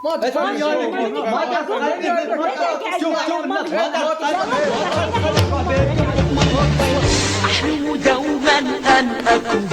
ما تفهم أحلم دوما أن أكون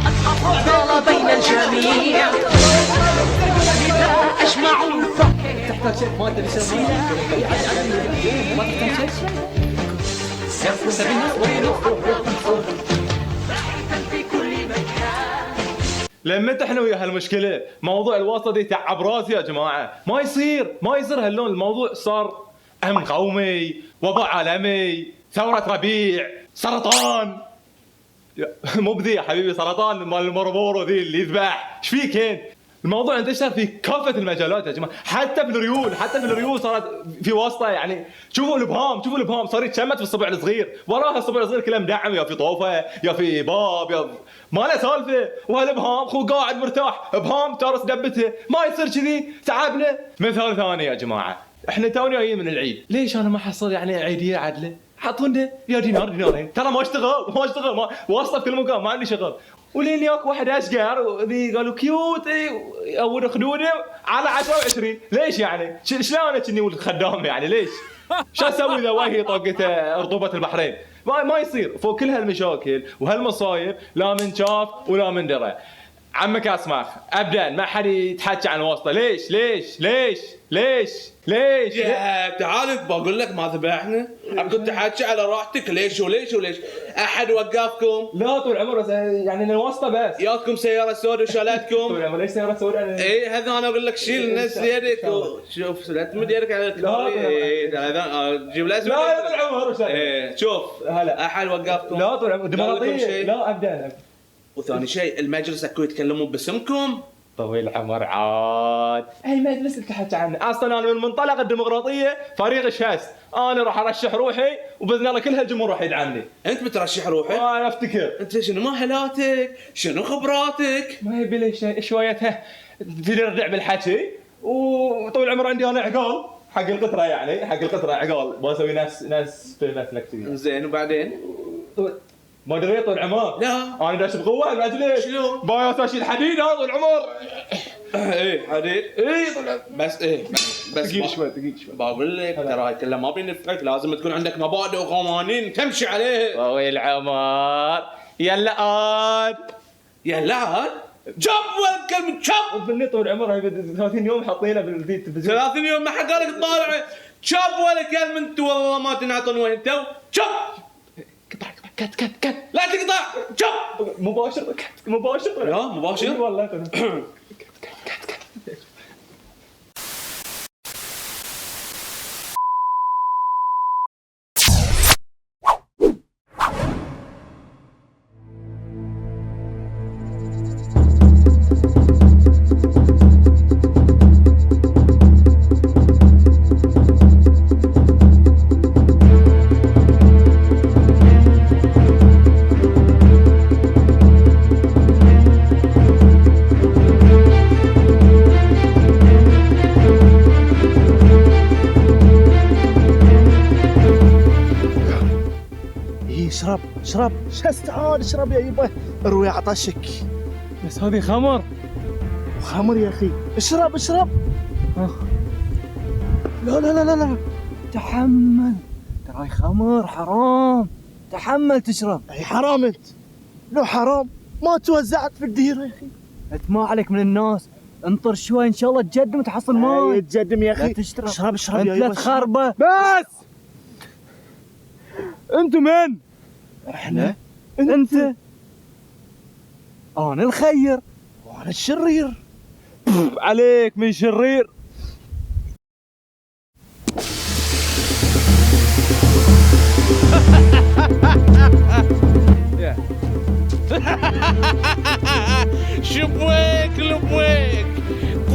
الأفضل بين الجميع، لذا أجمع تحتاج شيء ما أدري ما تحتاج شيء في كل مكان. لما احنا ويا هالمشكله موضوع الواسطه دي تعب راسي يا جماعه. ما يصير هاللون. الموضوع صار امن قومي، وباء عالمي، ثوره ربيع، سرطان. مو بذي يا حبيبي، سرطان مال المربورو ذي اللي يذبح. ايش فيك انت؟ الموضوع انتشر في كافه المجالات يا جماعه، حتى في الريول صارت في واسطه. يعني شوفوا الابهام صار يتشمت في الصبع الصغير، وراها الصبع الصغير كله مدعم، يا في طوفه يا في باب يا ما له سالفه. وهالابهام خو قاعد مرتاح، ابهام تارس دبته. ما يصير كذي، تعبنا. مثال ثاني يا جماعه، احنا تونا جايين من العيد، ليش انا ما حصل يعني عيديه عدله؟ حطونا يا دينارين، ترى ما اشتغل ما واسطه في كل مكان، ما عندي شغل. ولين ياك واحد اشقر وذي قالوا كيوت او خدوده على 10 و20. ليش يعني؟ شلون كني ولد خدام يعني؟ ليش؟ شو اسوي اذا وهي طاقته رطوبه البحرين؟ ما يصير. فوق كل هالمشاكل وهالمصايب لا من شاف ولا من درى. عمك اسماخ ابدا ما حد يتحكى عن الواسطه. ليش؟ يا تعال بقول لك ما ذبحنا. كنت تحكي على راحتك. ليش احد وقفكم؟ لا طول عمره يعني الواسطه بس. ياكم سياره سوداء وشالتكم. طول عمره ليش سياره سوداء؟ اي هذا انا اقول لك شيل نزل يدك وشوف لا تمد يدك على الكرسي. هذا جيب له لا يا طول عمره شوف هلا احد وقفكم؟ لا طول عمره ديمقراطيه. لا ابدا. وثاني شيء المجلس اكو يتكلمون باسمكم. طويل العمر عاد المجلس اللي تحكي عنه اصلا انا من منطلق الديمقراطيه فريق شهست. انا راح ارشح روحي وباذن الله كل هالجمهور راح يدعمني. انت بترشح روحك؟ انا افتكر. انت شنو مؤهلاتك؟ شنو خبراتك؟ ما يبي لي شويه تدردع بالحكي. وطول العمر عندي انا عقال حق القطره، يعني حق القطره عقال بسوي ناس في مثلك كذي. زين وبعدين؟ ما دريت طول العمر. لا انا داش بقوه المجلس. شلون؟ بايا اشيل حديد هذا طول العمر. ايه حديد. اي طول العمر. بس دقيقه شوي. بقول لك ترى هاي كلها ما بينفعك. لازم تكون عندك مبادئ وقوانين تمشي عليها. طويل العمر يلا عاد جاب كلمة شاب. وباللي طول عمره 30 يوم حاطينه بالتلفزيون. 30 يوم ما حد قالك تطالع شاب ولا كلمة. انت والله ما تنعطون وين تو شاب. قطع كت لا تقطع شاب. مباشر. لا مباشر والله اشرب تعال اشرب يا يبا اروي عطشك. بس هذه خمر يا اخي. اشرب لا تحمل، ترى خمر حرام. تحمل تشرب. اي حرام انت. لو حرام ما توزعت في الديره يا اخي. انت ما عليك من الناس، انطر شوي ان شاء الله تجدم وتحصل ماي. تجدم يا اخي. لا تشرب. اشرب انت يا لا يبا. تخربه. بس انتم من؟ احنا انت. انا الخير وانا الشرير. عليك من شرير. شبويك لبويك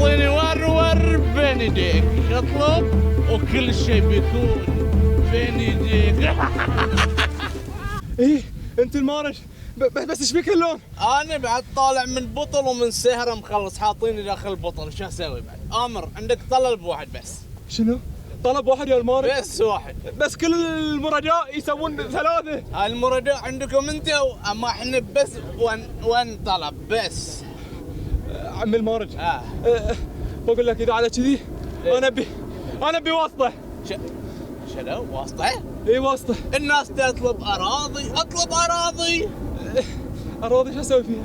طيني ور بين يديك. اطلب وكل شيء بيكون بين يديك. ايه انت المارش بس ايش فيك اللون؟ انا بعد طالع من بطل ومن سهره مخلص حاطيني داخل البطل. شو اسوي بعد؟ امر عندك طلب واحد بس. شنو؟ طلب واحد يا المارش؟ بس واحد. بس كل المرجاء يسوون 3. المرجاء عندكم انتوا، اما احنا بس وان طلب بس. عم المارج بقول لك اذا على كذي انا ابي واسطه. شنو واسطة؟ اي واسطه. الناس تطلب اراضي، اطلب اراضي. اراضي شو اسوي فيها؟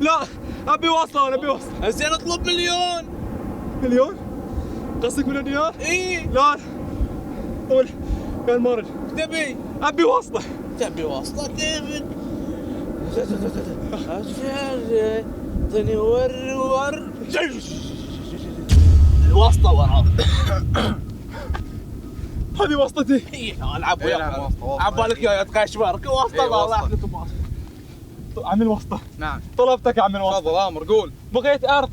لا ابي واسطه، انا ابي واسطه. زين اطلب مليون. مليون؟ قصدك مليون دينار؟ اي لا قول يا المارد. تبي؟ ابي واسطه. تبي واسطة كيفك؟ اعطيني ور الواسطة وراضي. هذه واسطتي. اي العب وياك. عبالك يا تقشبرك واسطة والله. عم الواسطه. نعم طلبتك يا عم الواسطه. تفضل امر قول. بغيت ارض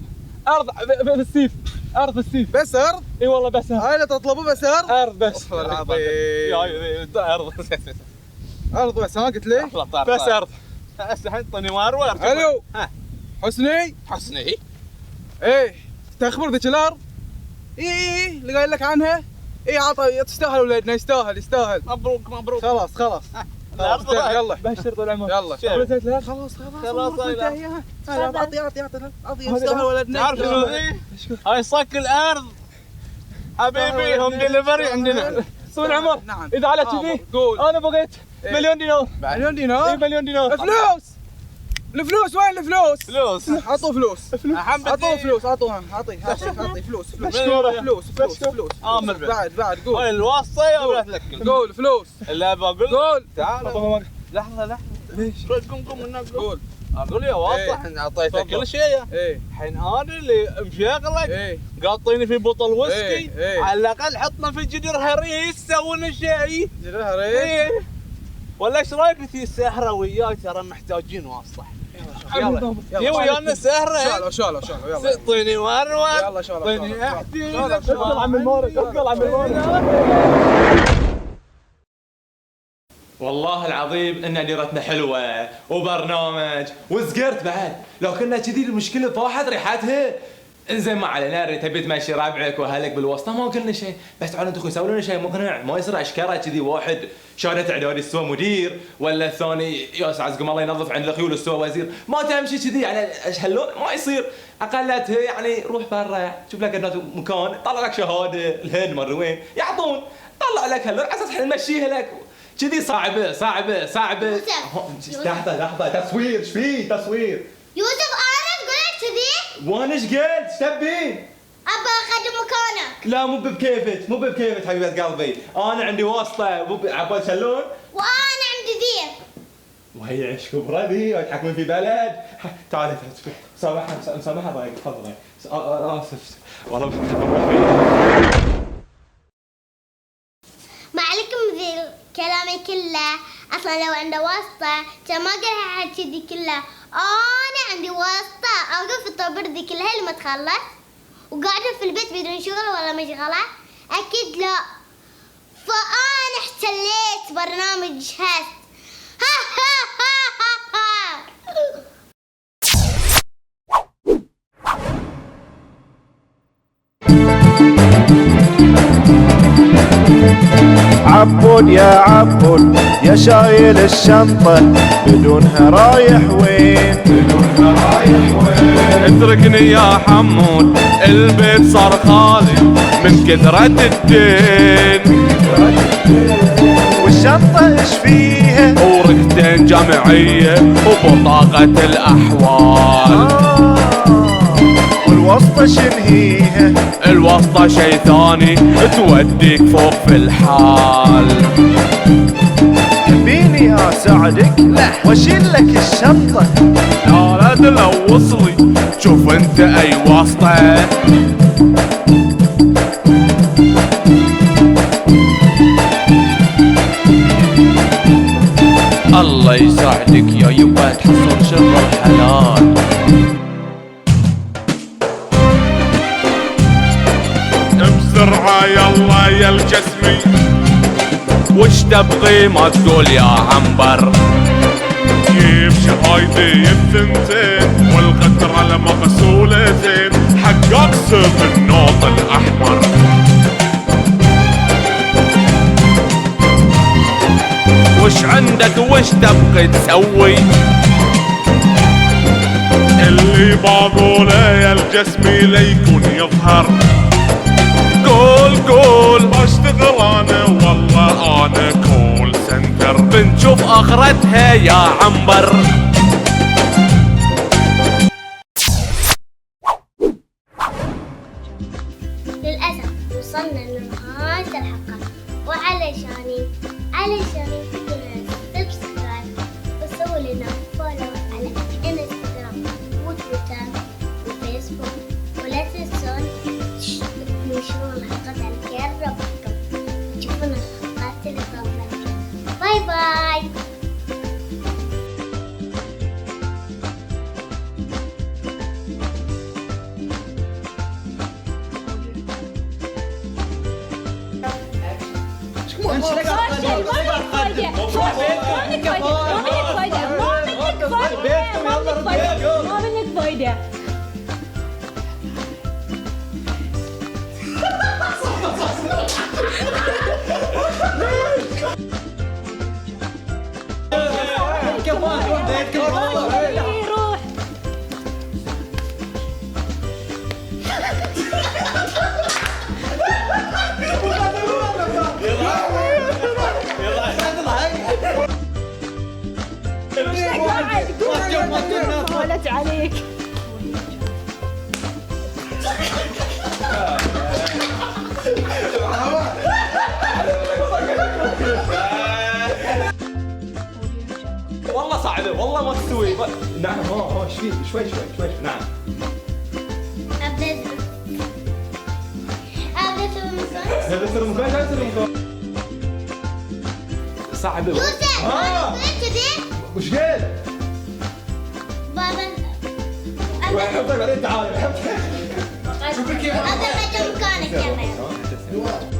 في السيف. ارض في السيف. بس ارض؟ اي والله بس ارض. هاي اللي تطلبه بس ارض؟ ارض بس. العظيم. يا ارض. ارض بس ها قلت لي؟ بس ارض. هسه حطني مارور. الو ها حسني حسني ايه تخبر ذيك الارض؟ اي اللي قايل لك عنها؟ اي عطى تستاهل ولدنا يستاهل. مبروك مبروك. خلاص الارض يلا بشر طول العمر. يلا خلاص اعطي يستاهل ولدنا. تعرف شنو ذي؟ هاي صك الارض حبيبي. هم دليفري عندنا. طول العمر. نعم. اذا على كذي قول. انا بغيت مليون دينار. مليون دينار؟ اي مليون دينار. الفلوس وين الفلوس؟ فلوس. عطوا فلوس. حمدي. عطوا فلوس اعطي فلوس. مشكورة. فلوس. آمر بعد قول. هاي الواسطة يا ولا تلكل؟ قول فلوس. لا بقول. قول. تعال لحظة ليش؟ شوي قوم من هناك. قول. اقول يا واسطة الحين اعطيتك تفضل. كل شيء. ايه الحين انا اللي مشغلك ايه قاطيني في بطل ويسكي. إيه. على الاقل حطنا في جدر هريس سوينا شيء. جرها ايه ولا ايش رايك في السهره وياي؟ ترى محتاجين واسطه. يلا يا ويانا سهره. شالوا يلا. اعطيني مروه. يلا شالوا. اعطيني احدي. اشتغل عم المارد. اشتغل عم المارد. والله العظيم ان ديرتنا حلوه وبرنامج وزقرت بعد. لو كنا كذي المشكله طاحت ريحتها. انزين ما علينا. تبي تمشي ربعك واهلك بالوسطى ما قلنا شيء. بس تعالوا انتم يسوون لنا شيء مقنع. ما يصير اشكره كذي واحد شهاده اعدادي استوى مدير ولا الثاني ياس عزكم الله ينظف عند الخيول استوى وزير. ما تمشي كذي يعني هاللون ما يصير. اقلتها يعني روح برا شوف لك مكان طلع لك شهاده الهند مر وين يعطون. طلع لك هاللون على اساس احنا نمشيها لك كذي. صعبه. لحظه تصوير. ايش فيه تصوير؟ يوسف انا قلت كذي. وانا ايش قلت؟ ايش تبين؟ ابى اخذ مكانك. لا مو بكيفك حبيبه قلبي. انا عندي واسطه عبال شلون. وانا عندي ذيب. وهي عيش كبرى ذي ويتحكمون في بلد. تعال مسامحها ضايق تفضل. اسف والله ما عليكم ذي كلامي كله. اصلا لو عنده واسطه كان ما قال كذي كله. انا عندي واسطه اوقف الطابور ذي كلها لما تخلص وقاعده في البيت بدون شغل ولا مشغله. اكيد لا. فانا احتليت برنامج هست. عبود يا عبود يا شايل الشنطة بدونها رايح وين؟ اتركني يا حمود البيت صار خالي من كثرة الدين. والشنطة ايش فيها؟ ورقتين جامعية وبطاقة الأحوال. والوسطى شنهيها؟ الوسطى شي ثاني توديك فوق في الحال. تبيني اساعدك؟ لا واشيل لك الشنطة. لا تلوص لي شوف انت اي واسطة. الله يساعدك يا يبا تحصل شغل حلال. بسرعة يلا يا الجسمي وش تبغي ما تقول يا عنبر. جيب شهايدي الثنتين والقطرة المغسولة زين حق اقسم النوط الاحمر. وش عندك وش تبغي تسوي؟ اللي بقوله يا الجسمي ليكون يظهر. قول بشتغل انا والله انا كول سنتر، بنشوف اخرتها يا عنبر. للأسف وصلنا لنهاية الحلقة، وعلشان تقدروا سبسكرايب وسووا لنا فولو على انستغرام وتويتر وفيسبوك، ولا تنسون تنشرون الحلقات على كل ربطكم وتشوفون الحلقات اللي قبلها. باي باي. ما منك فايدة. روح. قالت عليك. والله صعبه والله ما تستوي. نعم ايش فيه؟ شوي نعم. هذا المكان صعبه. يوسف وش قال؟ بابا حطك بعدين تعال. هذا مكانك يا بابا.